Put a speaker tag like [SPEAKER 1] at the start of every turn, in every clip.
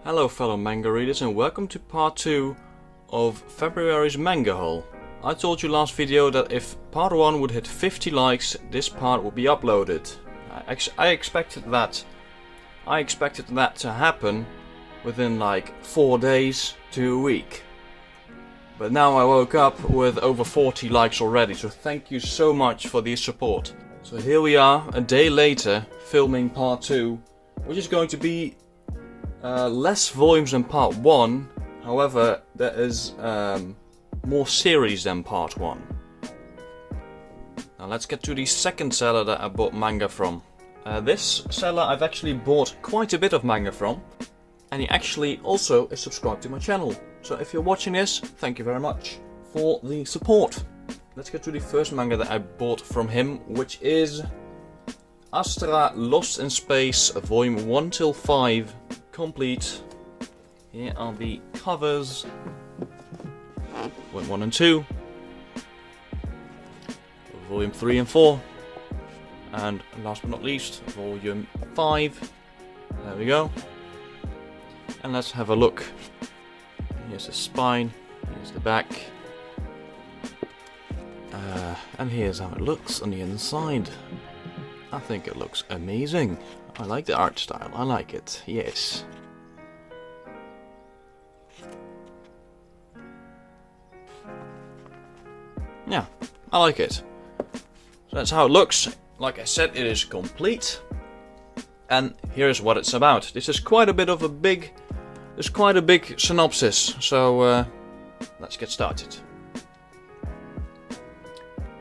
[SPEAKER 1] Hello fellow manga readers and welcome to part 2 of February's manga haul. I told you last video that if part 1 would hit 50 likes, this part would be uploaded. I expected that to happen within like 4 days to a week. But now I woke up with over 40 likes already, so thank you so much for the support. So here we are, a day later, filming part 2, which is going to be less volumes than part 1, however there is more series than part 1. Now let's get to the second seller that I bought manga from. This seller I've actually bought quite a bit of manga from, and he actually also is subscribed to my channel. So if you're watching this, thank you very much for the support. Let's get to the first manga that I bought from him, which is Astra Lost in Space, volume 1 till 5. Complete. Here are the covers. Volume 1 and 2. Volume 3 and 4. And last but not least, Volume 5. There we go. And let's have a look. Here's the spine. Here's the back. And here's how it looks on the inside. I think it looks amazing. I like the art style, I like it, yes. Yeah, I like it. So that's how it looks. Like I said, it is complete. And here's what it's about. This is quite a bit of a big... There's quite a big synopsis, so let's get started.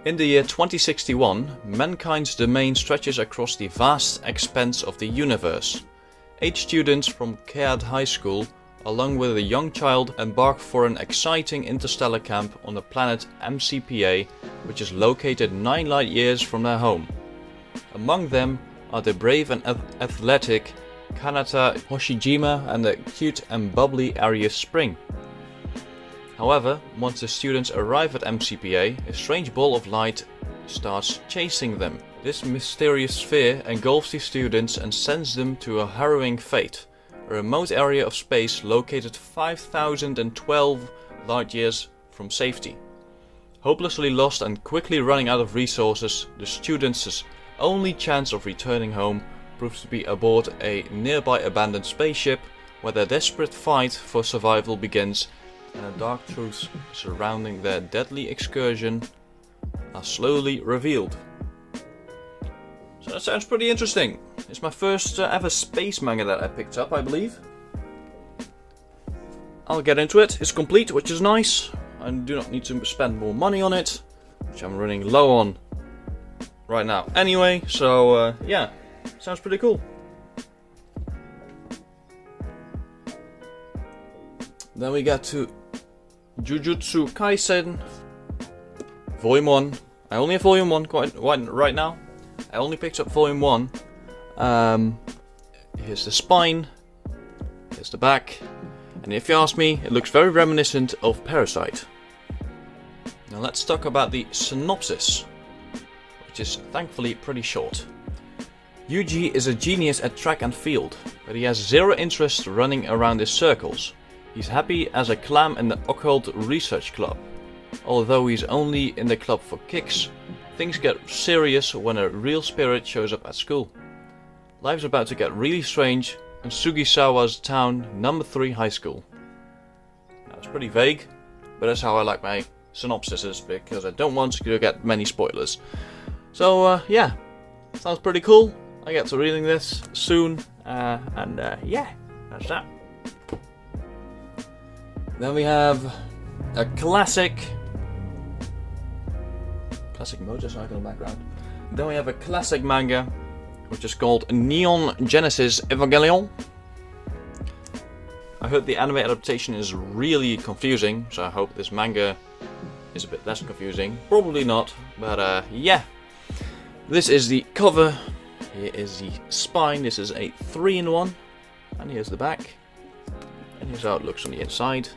[SPEAKER 1] In the year 2061, mankind's domain stretches across the vast expanse of the universe. 8 students from Kōtta High School, along with a young child, embark for an exciting interstellar camp on the planet MCPA, which is located 9 light years from their home. Among them are the brave and athletic Kanata Hoshijima and the cute and bubbly Arius Spring. However, once the students arrive at MCPA, a strange ball of light starts chasing them. This mysterious sphere engulfs the students and sends them to a harrowing fate, a remote area of space located 5,012 light years from safety. Hopelessly lost and quickly running out of resources, the students' only chance of returning home proves to be aboard a nearby abandoned spaceship, where their desperate fight for survival begins, and the dark truths surrounding their deadly excursion are slowly revealed. So that sounds pretty interesting. It's my first ever space manga that I picked up, I believe. I'll get into it. It's complete, which is nice. I do not need to spend more money on it, which I'm running low on right now anyway, so yeah, sounds pretty cool. Then we get to Jujutsu Kaisen, Volume 1. I only have Volume 1 right now. I only picked up Volume 1. Here's the spine. Here's the back. And if you ask me, it looks very reminiscent of Parasite. Now let's talk about the synopsis, which is thankfully pretty short. Yuji is a genius at track and field, but he has zero interest running around his circles. He's happy as a clam in the occult research club. Although he's only in the club for kicks, things get serious when a real spirit shows up at school. Life's about to get really strange in Sugisawa's town number 3 high school. Now it's pretty vague, but that's how I like my synopsises, because I don't want to get many spoilers. So yeah, sounds pretty cool. I get to reading this soon, and yeah, that's that. Then we have a classic motorcycle in the background. Then we have a classic manga, which is called Neon Genesis Evangelion. I heard the anime adaptation is really confusing, so I hope this manga is a bit less confusing. Probably not, but yeah. This is the cover. Here is the spine. This is a 3-in-1, and here's the back. And here's how it looks on the inside.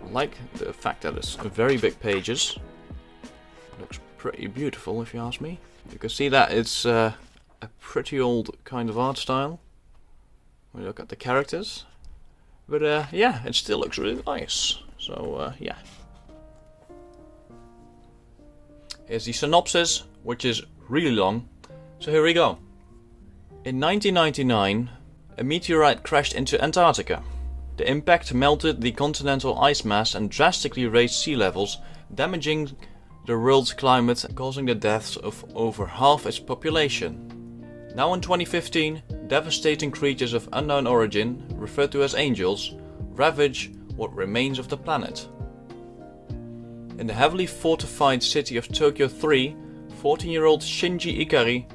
[SPEAKER 1] I like the fact that it's very big pages. It looks pretty beautiful if you ask me. You can see that it's a pretty old kind of art style. We look at the characters. But yeah, it still looks really nice. So yeah. Here's the synopsis, which is really long. So here we go. In 1999, a meteorite crashed into Antarctica. The impact melted the continental ice mass and drastically raised sea levels, damaging the world's climate and causing the deaths of over half its population. Now in 2015, devastating creatures of unknown origin, referred to as angels, ravage what remains of the planet. In the heavily fortified city of Tokyo 3, 14-year-old Shinji Ikari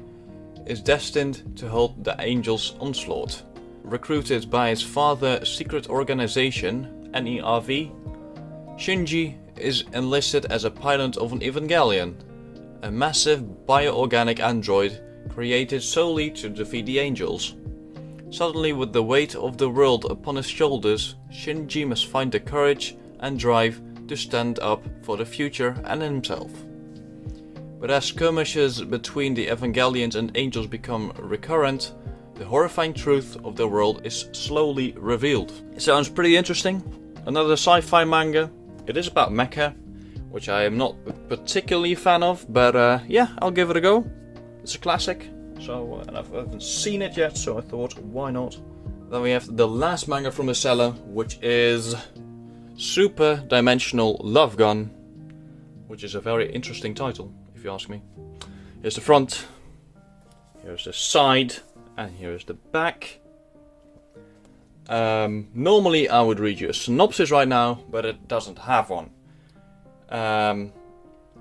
[SPEAKER 1] is destined to halt the angels' onslaught. Recruited by his father's secret organization, NERV, Shinji is enlisted as a pilot of an Evangelion, a massive bioorganic android created solely to defeat the angels. Suddenly, with the weight of the world upon his shoulders, Shinji must find the courage and drive to stand up for the future and himself. But as skirmishes between the Evangelions and angels become recurrent, the horrifying truth of the world is slowly revealed. It sounds pretty interesting. Another sci-fi manga. It is about mecha, which I am not particularly a fan of, but yeah, I'll give it a go. It's a classic, so and I haven't seen it yet, so I thought, why not? Then we have the last manga from the seller, which is Super Dimensional Love Gun, which is a very interesting title, if you ask me. Here's the front, here's the side, and here's the back. Normally I would read you a synopsis right now, but it doesn't have one. I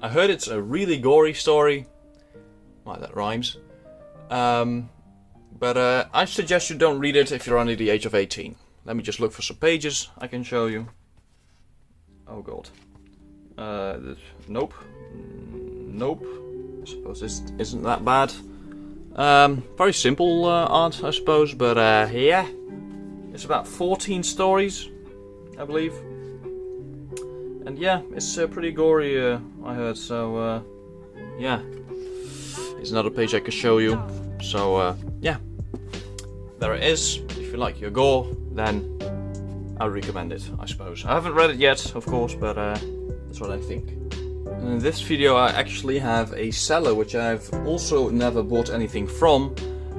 [SPEAKER 1] heard it's a really gory story. Well, that rhymes. But I suggest you don't read it if you're under the age of 18. Let me just look for some pages I can show you. Oh god. Nope. Nope. I suppose this isn't that bad. Very simple art, I suppose, but yeah. It's about 14 stories, I believe. And yeah, it's pretty gory, I heard, so yeah. Here's another page I can show you. So yeah. There it is. If you like your gore, then I recommend it, I suppose. I haven't read it yet, of course, but that's what I think. In this video I actually have a seller which I've also never bought anything from.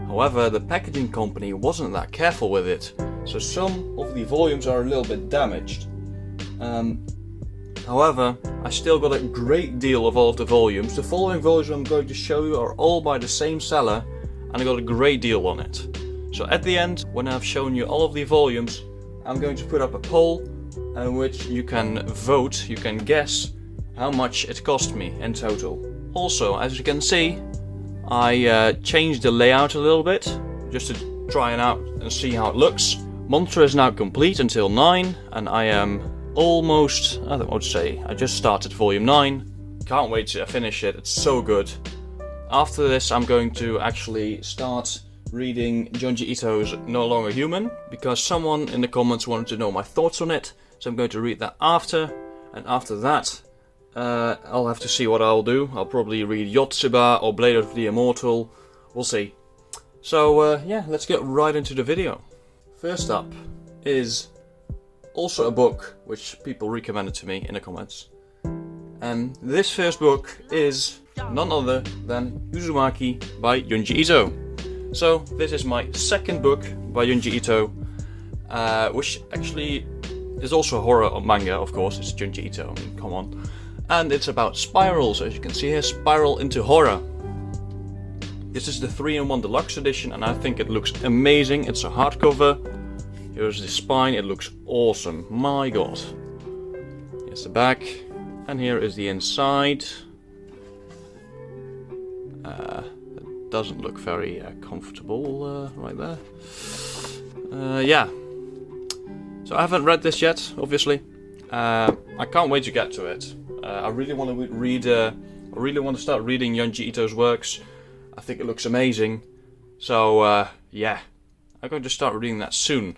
[SPEAKER 1] However, the packaging company wasn't that careful with it, so some of the volumes are a little bit damaged. However, I still got a great deal of all of the volumes. The following volumes I'm going to show you are all by the same seller, and I got a great deal on it. So at the end, when I've shown you all of the volumes, I'm going to put up a poll in which you can vote, you can guess how much it cost me in total. Also, as you can see, I changed the layout a little bit, just to try it out and see how it looks. Monster is now complete until 9, and I am almost, I don't know what to say, I just started volume 9. Can't wait to finish it, it's so good. After this I'm going to actually start reading Junji Ito's No Longer Human, because someone in the comments wanted to know my thoughts on it, so I'm going to read that after, and after that I'll have to see what I'll do. I'll probably read Yotsuba or Blade of the Immortal, we'll see. So yeah, let's get right into the video. First up is also a book which people recommended to me in the comments. And this first book is none other than Uzumaki by Junji Ito. So this is my second book by Junji Ito, which actually is also a horror manga, of course. It's Junji Ito, I mean, come on. And it's about spirals, as you can see here, spiral into horror. This is the 3-in-1 deluxe edition, and I think it looks amazing. It's a hardcover. Here's the spine, it looks awesome, my god. Here's the back, and here is the inside. It doesn't look very comfortable right there. Yeah. So I haven't read this yet, obviously. I can't wait to get to it. I really want to read. I really want to start reading Junji Ito's works. I think it looks amazing. So yeah, I'm going to start reading that soon.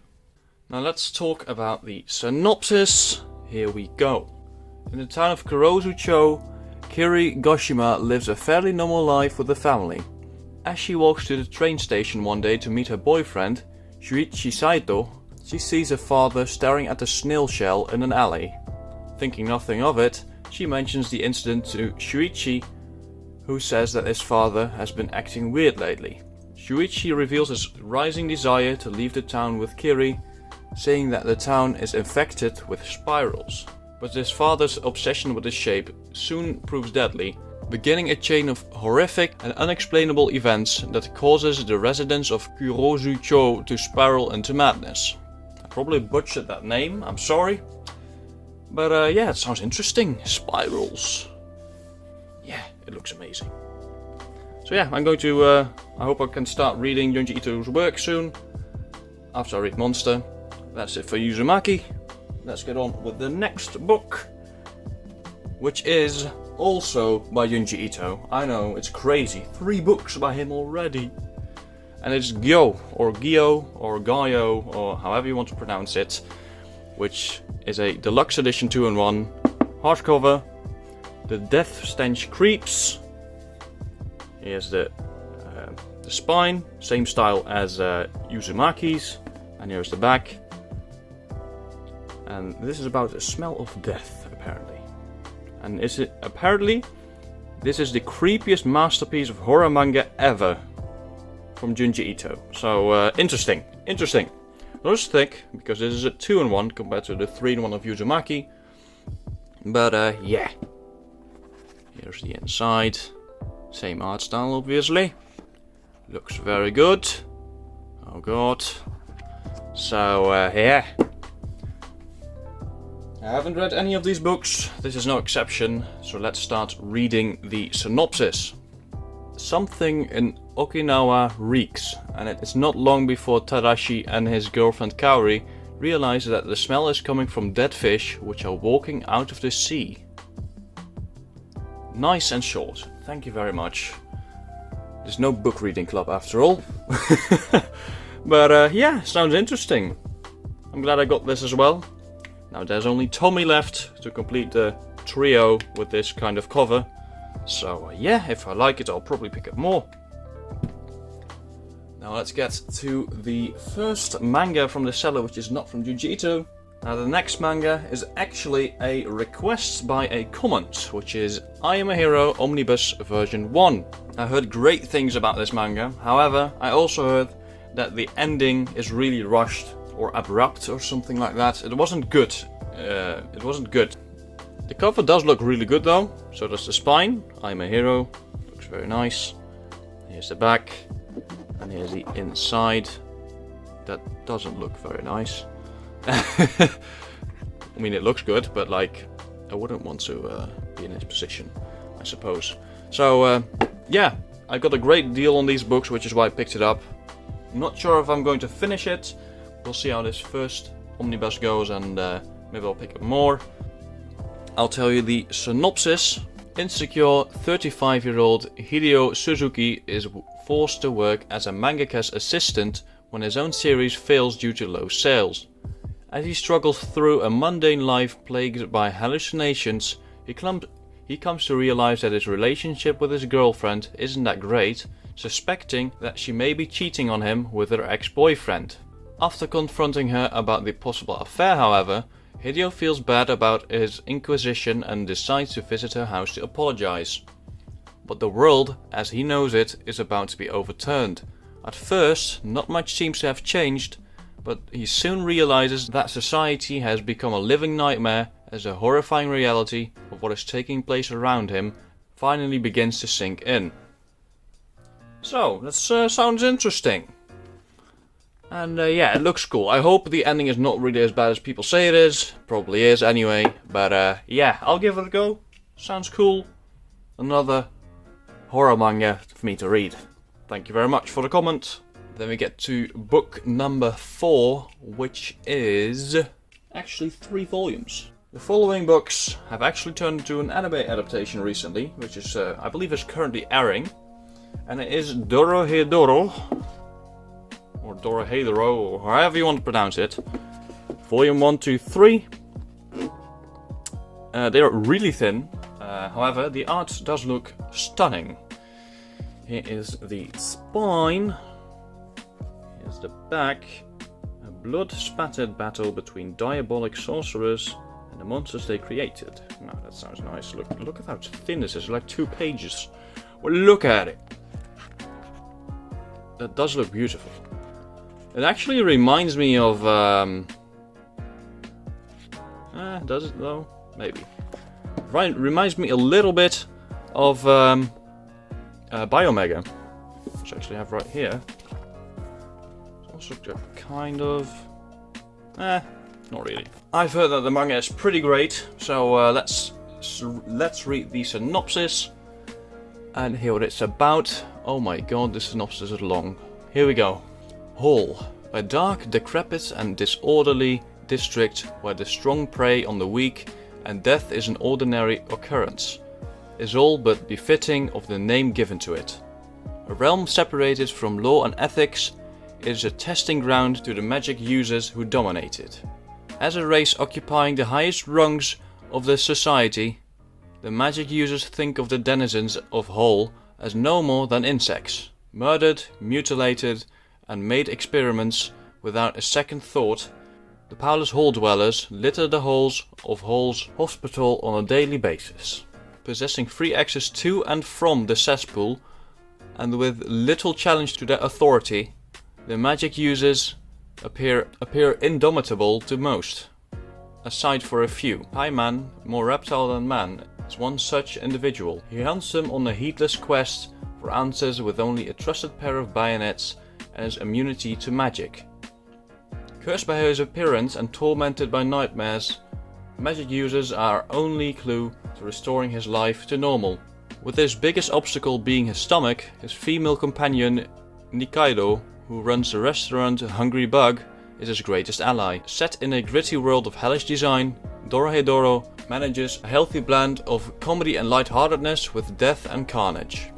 [SPEAKER 1] Now let's talk about the synopsis. Here we go. In the town of Kurozucho, Kiri Goshima lives a fairly normal life with the family. As she walks to the train station one day to meet her boyfriend, Shuichi Saito, she sees her father staring at a snail shell in an alley. Thinking nothing of it, she mentions the incident to Shuichi, who says that his father has been acting weird lately. Shuichi reveals his rising desire to leave the town with Kiri, saying that the town is infected with spirals. But his father's obsession with the shape soon proves deadly, beginning a chain of horrific and unexplainable events that causes the residents of Kurosucho to spiral into madness. I probably butchered that name, I'm sorry. But yeah, it sounds interesting. Spirals. Yeah, it looks amazing. So yeah, I'm going to, I hope I can start reading Junji Ito's work soon, after I read Monster. That's it for Uzumaki. Let's get on with the next book, which is also by Junji Ito. I know, it's crazy. 3 books by him already. And it's Gyo, or Gaio, or however you want to pronounce it, which is a deluxe edition 2-in-1 hardcover. The Death Stench Creeps. Here's the spine, same style as Uzumaki's, and here's the back. And this is about the smell of death, apparently. And this is the creepiest masterpiece of horror manga ever from Junji Ito. So interesting. Not as thick, because this is a 2-in-1 compared to the 3-in-1 of Uzumaki. But yeah. Here's the inside. Same art style, obviously. Looks very good. Oh god. So yeah. I haven't read any of these books, this is no exception, so let's start reading the synopsis. Something in Okinawa reeks, and it is not long before Tadashi and his girlfriend Kaori realize that the smell is coming from dead fish which are walking out of the sea. Nice and short, thank you very much. There's no book reading club after all. But yeah, sounds interesting. I'm glad I got this as well. Now there's only Tommy left to complete the trio with this kind of cover. So yeah, if I like it I'll probably pick up more. Now let's get to the first manga from the seller, which is not from Junji Ito. Now the next manga is actually a request by a comment, which is I Am a Hero Omnibus version 1. I heard great things about this manga, however I also heard that the ending is really rushed or abrupt or something like that. It wasn't good. The cover does look really good though. So does the spine. I'm a Hero. Looks very nice. Here's the back. And here's the inside. That doesn't look very nice. I mean, it looks good, but like, I wouldn't want to be in this position, I suppose. So yeah, I got a great deal on these books, which is why I picked it up. Not sure if I'm going to finish it. We'll see how this first omnibus goes, and maybe I'll pick up more. I'll tell you the synopsis. Insecure 35-year-old Hideo Suzuki is forced to work as a mangaka's assistant when his own series fails due to low sales. As he struggles through a mundane life plagued by hallucinations, he comes to realize that his relationship with his girlfriend isn't that great, suspecting that she may be cheating on him with her ex-boyfriend. After confronting her about the possible affair, however, Hideo feels bad about his inquisition and decides to visit her house to apologize. But the world, as he knows it, is about to be overturned. At first, not much seems to have changed, but he soon realizes that society has become a living nightmare as the horrifying reality of what is taking place around him finally begins to sink in. So, that sounds interesting. And yeah, it looks cool. I hope the ending is not really as bad as people say it is. Probably is anyway. But yeah, I'll give it a go. Sounds cool. Another horror manga for me to read. Thank you very much for the comment. Then we get to book number 4, which is actually 3 volumes. The following books have actually turned into an anime adaptation recently, which is, I believe, is currently airing. And it is Dora Hey Dora, or Dora Hey Dora, or however you want to pronounce it. Volume 1, 2, 3. They are really thin, however, the art does look stunning. Here is the spine. Here's the back. A blood-spattered battle between diabolic sorcerers and the monsters they created. Now that sounds nice. Look at how thin this is. Like 2 pages. Well, look at it. That does look beautiful. It actually reminds me of. Does it though? Maybe. Reminds me a little bit of Biomega, which I actually have right here. It's also kind of. Not really. I've heard that the manga is pretty great, so let's read the synopsis and hear what it's about. Oh my god, this synopsis is long. Here we go. Hall, a dark, decrepit and disorderly district where the strong prey on the weak and death is an ordinary occurrence, is all but befitting of the name given to it. A realm separated from law and ethics, it is a testing ground to the magic users who dominate it. As a race occupying the highest rungs of the society, the magic users think of the denizens of Hall as no more than insects, murdered, mutilated, and made experiments without a second thought. The powerless Hall dwellers litter the halls of Hall's hospital on a daily basis, possessing free access to and from the cesspool, and with little challenge to their authority, the magic users appear indomitable to most, aside for a few. Pieman, more reptile than man, is one such individual. He hunts them on a heedless quest for answers with only a trusted pair of bayonets and his immunity to magic. Cursed by his appearance and tormented by nightmares, magic users are our only clue to restoring his life to normal. With his biggest obstacle being his stomach, his female companion Nikaido, who runs the restaurant Hungry Bug, is his greatest ally. Set in a gritty world of hellish design, Dora Hey Dora manages a healthy blend of comedy and lightheartedness with death and carnage,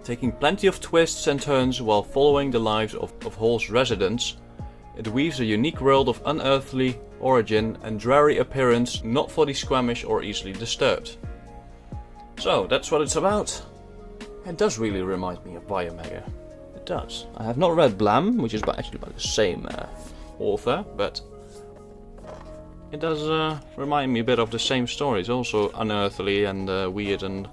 [SPEAKER 1] taking plenty of twists and turns while following the lives of Hall's residents. It weaves a unique world of unearthly origin and dreary appearance, not for the squeamish or easily disturbed. So that's what it's about. It does really remind me of Biomega. It does. I have not read Blam, which is actually by the same author, but it does remind me a bit of the same stories, also unearthly and weird. And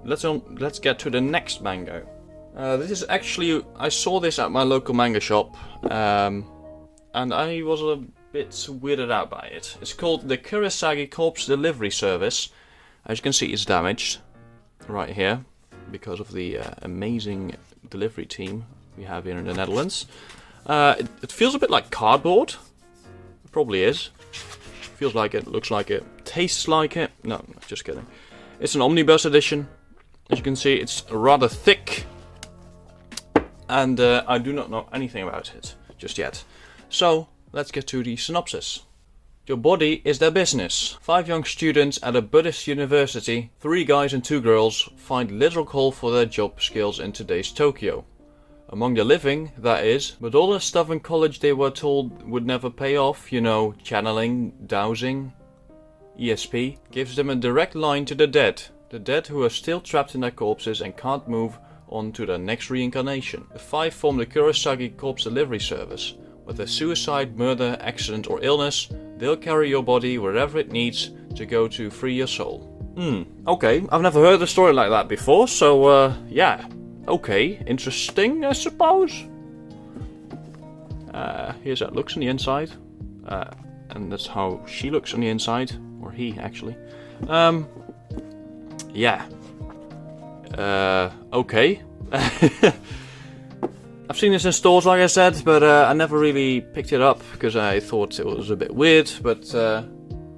[SPEAKER 1] let's get to the next manga. This is actually, I saw this at my local manga shop, and I was a bit weirded out by it. It's called the Kurosaki Corpse Delivery Service. As you can see, it's damaged right here because of the amazing delivery team we have here in the Netherlands. It feels a bit like cardboard. It probably is. Feels like it, looks like it, tastes like it. No, just kidding. It's an omnibus edition. As you can see, it's rather thick. And I do not know anything about it just yet. So, let's get to the synopsis. Your body is their business. 5 young students at a Buddhist university, 3 guys and 2 girls, find little call for their job skills in today's Tokyo. Among the living, that is, but all the stuff in college they were told would never pay off, you know, channeling, dowsing, ESP, gives them a direct line to the dead who are still trapped in their corpses and can't move on to their next reincarnation. The 5 form the Kurosaki Corpse Delivery Service. With a suicide, murder, accident or illness, they'll carry your body wherever it needs to go to free your soul. Okay, I've never heard a story like that before, so yeah. Okay, interesting, I suppose. Here's how it looks on the inside. And that's how she looks on the inside. Or he, actually. Yeah. Okay. I've seen this in stores, like I said, but I never really picked it up because I thought it was a bit weird. But since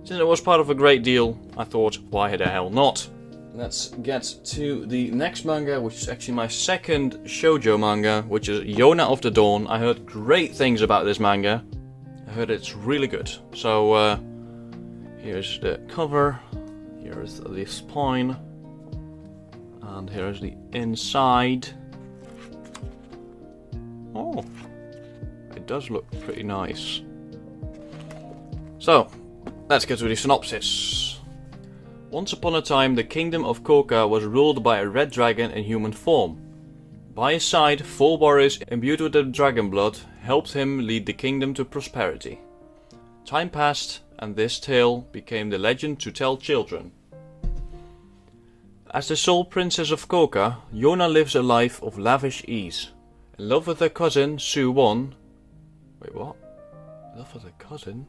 [SPEAKER 1] it was part of a great deal, I thought, why the hell not? Let's get to the next manga, which is actually my second shoujo manga, which is Yona of the Dawn. I heard great things about this manga. I heard it's really good. So here's the cover, here's the spine, and here's the inside. Oh, it does look pretty nice. So, let's get to the synopsis. Once upon a time, the kingdom of Kōtta was ruled by a red dragon in human form. By his side, 4 warriors imbued with the dragon blood helped him lead the kingdom to prosperity. Time passed, and this tale became the legend to tell children. As the sole princess of Kōtta, Yona lives a life of lavish ease. In love with her cousin, Su-won. Wait, what? In love with her cousin?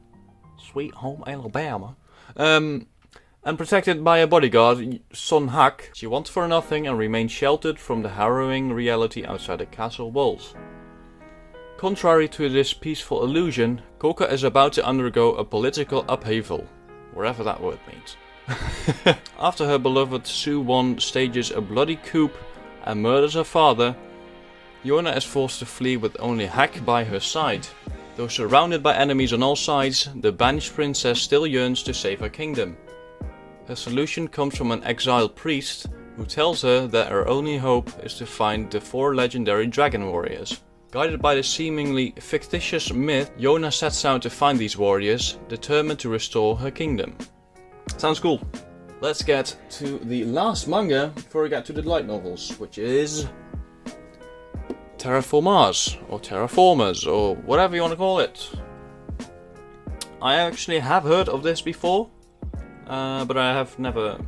[SPEAKER 1] Sweet home Alabama. And protected by a bodyguard, Son Hak, she wants for nothing and remains sheltered from the harrowing reality outside the castle walls. Contrary to this peaceful illusion, Kōtta is about to undergo a political upheaval, wherever that word means. After her beloved Su-won stages a bloody coup and murders her father, Yona is forced to flee with only Hak by her side. Though surrounded by enemies on all sides, the banished princess still yearns to save her kingdom. Her solution comes from an exiled priest who tells her that her only hope is to find the 4 legendary dragon warriors. Guided by the seemingly fictitious myth, Yona sets out to find these warriors, determined to restore her kingdom. Sounds cool. Let's get to the last manga before we get to the light novels, which is Terraformers, or Terraformers, or whatever you want to call it. I actually have heard of this before, but I have never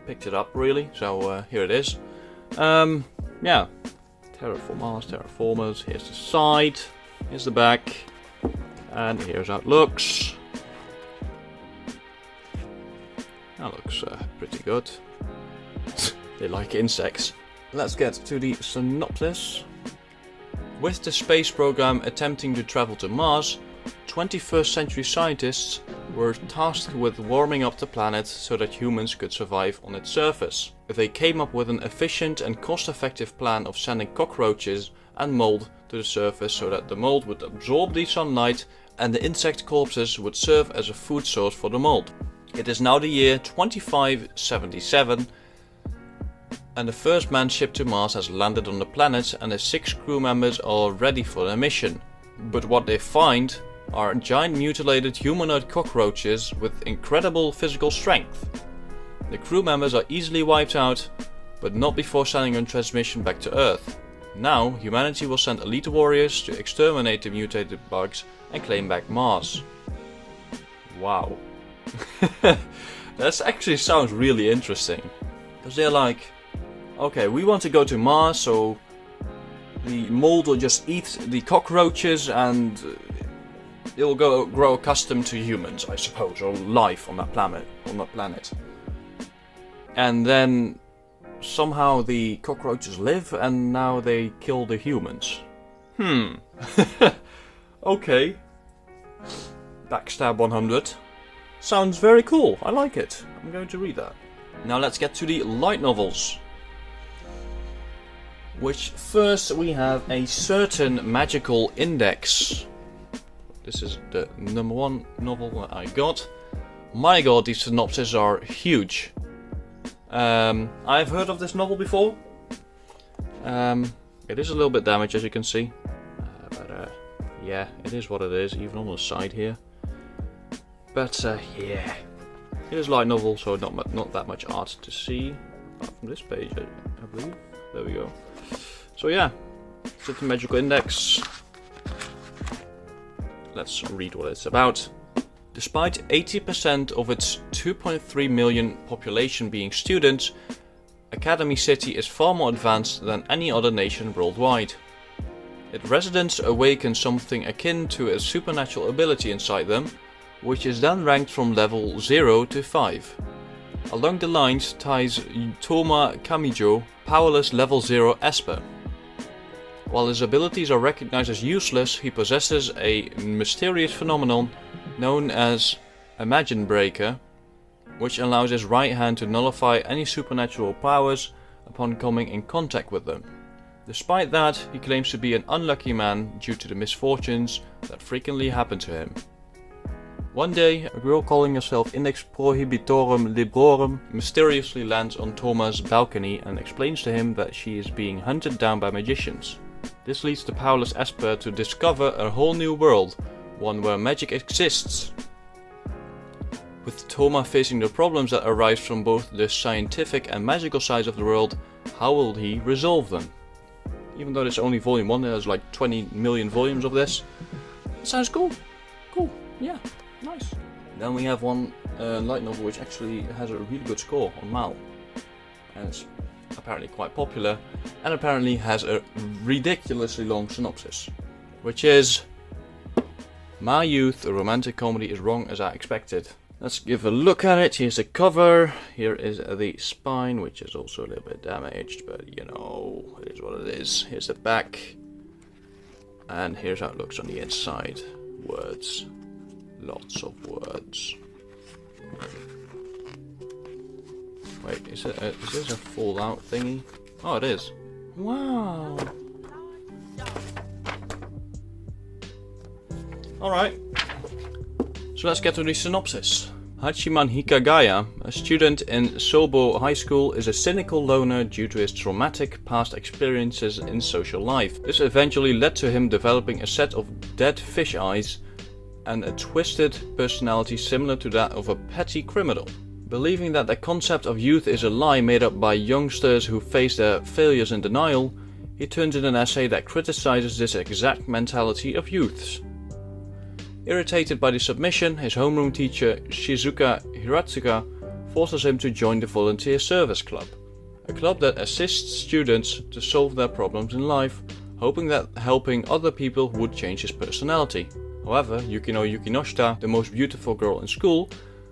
[SPEAKER 1] picked it up really, so here it is. Yeah, Terraformers, here's the side, here's the back, and here's how it looks. That looks pretty good. They like insects. Let's get to the synopsis. With the space program attempting to travel to Mars, 21st century scientists were tasked with warming up the planet so that humans could survive on its surface. They came up with an efficient and cost-effective plan of sending cockroaches and mold to the surface so that the mold would absorb the sunlight and the insect corpses would serve as a food source for the mold. It is now the year 2577 and the first manned ship to Mars has landed on the planet and the 6 crew members are ready for their mission. But what they find are giant mutilated humanoid cockroaches with incredible physical strength. The crew members are easily wiped out, but not before sending on transmission back to Earth. Now, humanity will send elite warriors to exterminate the mutated bugs and claim back Mars. Wow. That actually sounds really interesting. Because they're like, okay, we want to go to Mars, so the mold will just eat the cockroaches and it will grow accustomed to humans, I suppose, or life on that planet. And then somehow the cockroaches live and now they kill the humans. Okay. Backstab 100. Sounds very cool. I like it. I'm going to read that. Now let's get to the light novels. Which first we have a certain magical index. This is the number 1 novel that I got. My god, these synopses are huge. I've heard of this novel before. It is a little bit damaged, as you can see. But yeah, it is what it is, even on the side here. But yeah, it is a light novel, so not that much art to see. Apart from this page, I believe. There we go. So yeah, it's a magical index. Let's read what it's about. Despite 80% of its 2.3 million population being students, Academy City is far more advanced than any other nation worldwide. Its residents awaken something akin to a supernatural ability inside them, which is then ranked from level 0 to 5. Along the lines ties Toma Kamijo, powerless level 0 Esper. While his abilities are recognized as useless, he possesses a mysterious phenomenon known as Imagine Breaker, which allows his right hand to nullify any supernatural powers upon coming in contact with them. Despite that, he claims to be an unlucky man due to the misfortunes that frequently happen to him. One day, a girl calling herself Index Prohibitorum Librorum mysteriously lands on Thomas' balcony and explains to him that she is being hunted down by magicians. This leads the powerless Esper to discover a whole new world, one where magic exists. With Toma facing the problems that arise from both the scientific and magical sides of the world, how will he resolve them? even though it's only volume 1, there's like 20 million volumes of this. It sounds cool. Cool, yeah, nice. Then we have one light novel which actually has a really good score on MAL. And it's apparently quite popular, and apparently has a ridiculously long synopsis. Which is... My youth, a romantic comedy is wrong as I expected. Let's give a look at it. Here's the cover. Here is the spine, which is also a little bit damaged, but you know, it is what it is. Here's the back. And here's how it looks on the inside. Words. Lots of words. Wait, is this a fallout thingy? Oh, it is. Wow. Alright. So let's get to the synopsis. Hachiman Hikagaya, a student in Sobo High School, is a cynical loner due to his traumatic past experiences in social life. This eventually led to him developing a set of dead fish eyes and a twisted personality similar to that of a petty criminal. Believing that the concept of youth is a lie made up by youngsters who face their failures in denial, he turns in an essay that criticizes this exact mentality of youths. Irritated by the submission, his homeroom teacher Shizuka Hiratsuka forces him to join the Volunteer Service Club, a club that assists students to solve their problems in life, hoping that helping other people would change his personality. However, Yukino Yukinoshita, the most beautiful girl in school,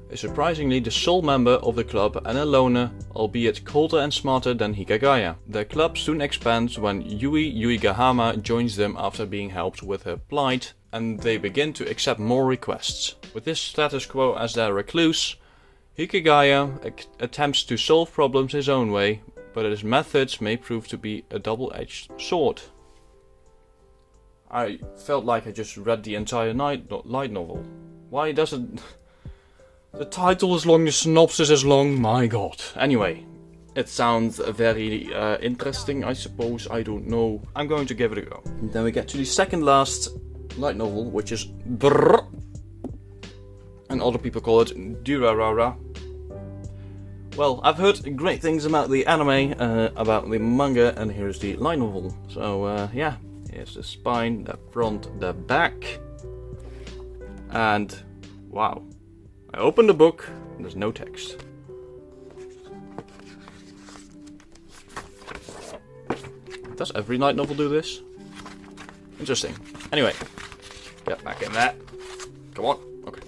[SPEAKER 1] is surprisingly the sole member of the club and a loner, albeit colder and smarter than Hikagaya. The club soon expands when Yui Yuigahama joins them after being helped with her plight, and they begin to accept more requests. With this status quo as their recluse, Hikagaya attempts to solve problems his own way, but his methods may prove to be a double-edged sword. I felt like I just read the entire light novel. Why doesn't... The title is long, the synopsis is long, my god. Anyway, it sounds very interesting, I suppose, I don't know. I'm going to give it a go. And then we get to the second last light novel, which is Drrrr, and other people call it Durarara. Well, I've heard great things about the anime, about the manga, and here's the light novel. So, yeah, here's the spine, the front, the back, and wow. I opened the book, and there's no text. Does every light novel do this? Interesting. Anyway, get back in there. Come on. Okay.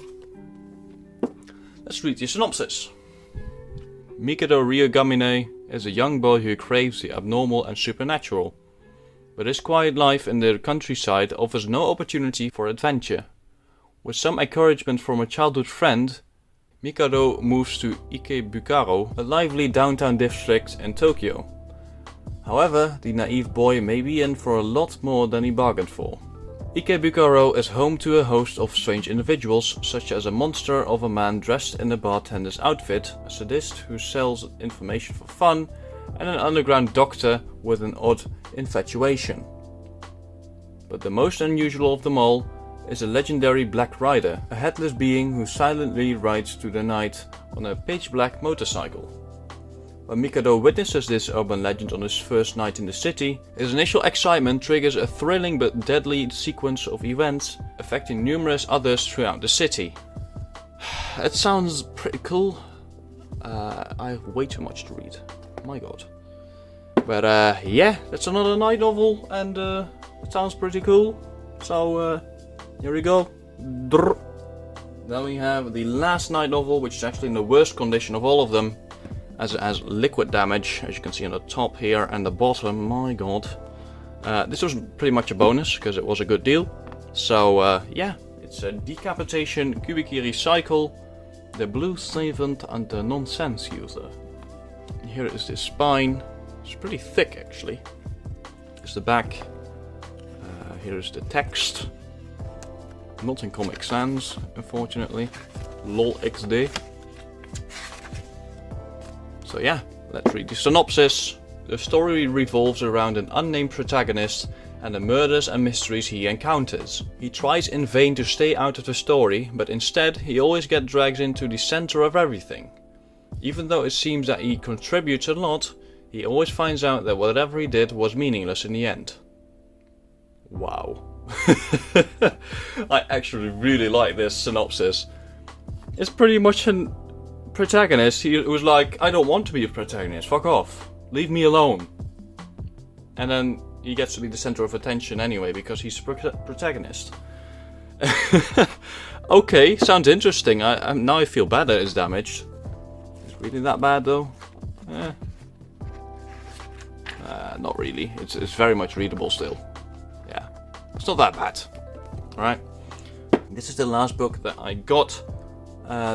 [SPEAKER 1] Let's read the synopsis. Mikado Ryogamine is a young boy who craves the abnormal and supernatural, but his quiet life in the countryside offers no opportunity for adventure. With some encouragement from a childhood friend, Mikado moves to Ikebukuro, a lively downtown district in Tokyo. However, the naive boy may be in for a lot more than he bargained for. Ikebukuro is home to a host of strange individuals, such as a monster of a man dressed in a bartender's outfit, a sadist who sells information for fun, and an underground doctor with an odd infatuation. But the most unusual of them all is a legendary Black Rider, a headless being who silently rides through the night on a pitch-black motorcycle. When Mikado witnesses this urban legend on his first night in the city, his initial excitement triggers a thrilling but deadly sequence of events affecting numerous others throughout the city. It sounds pretty cool. I have way too much to read. My god. But yeah, that's another light novel, and it sounds pretty cool. So here we go. Drrr. Then we have the last light novel, which is actually in the worst condition of all of them, as it has liquid damage, as you can see on the top here and the bottom. My god. This was pretty much a bonus, because it was a good deal. So yeah, it's a Decapitation Kubikiri Cycle, the Blue Servant and the Nonsense User. Here is the spine. It's pretty thick actually. Here's the back. Here is the text. Not in Comic Sans, unfortunately. LOL XD. So yeah, let's read the synopsis. The story revolves around an unnamed protagonist and the murders and mysteries he encounters. He tries in vain to stay out of the story, but instead he always gets dragged into the center of everything. Even though it seems that he contributes a lot, he always finds out that whatever he did was meaningless in the end. Wow. I actually really like this synopsis. It's pretty much a protagonist. He was like, I don't want to be a protagonist, fuck off. Leave me alone. And then he gets to be the center of attention anyway, because he's the protagonist. Okay, sounds interesting. Now I feel bad that it's damaged. Is it really that bad though? Not really. It's very much readable still. Yeah, it's not that bad. Alright. This is the last book that I got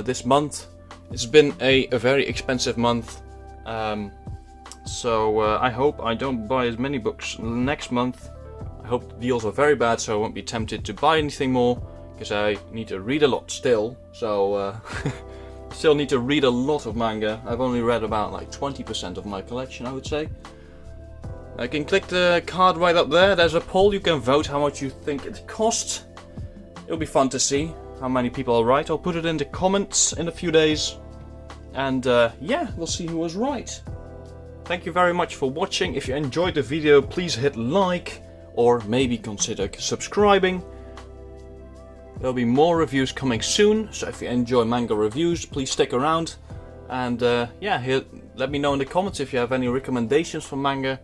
[SPEAKER 1] this month. It's been a very expensive month. So I hope I don't buy as many books next month. I hope the deals are very bad so I won't be tempted to buy anything more, because I need to read a lot still. So still need to read a lot of manga. I've only read about like 20% of my collection, I would say. I can click the card right up there. There's a poll. You can vote how much you think it costs. It'll be fun to see how many people are right. I'll put it in the comments in a few days. And yeah, we'll see who was right. Thank you very much for watching. If you enjoyed the video, please hit like or maybe consider subscribing. There'll be more reviews coming soon, so if you enjoy manga reviews, please stick around. And yeah, let me know in the comments if you have any recommendations for manga,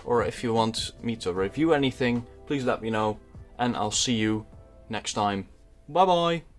[SPEAKER 1] or if you want me to review anything, please let me know. And I'll see you next time. Bye bye!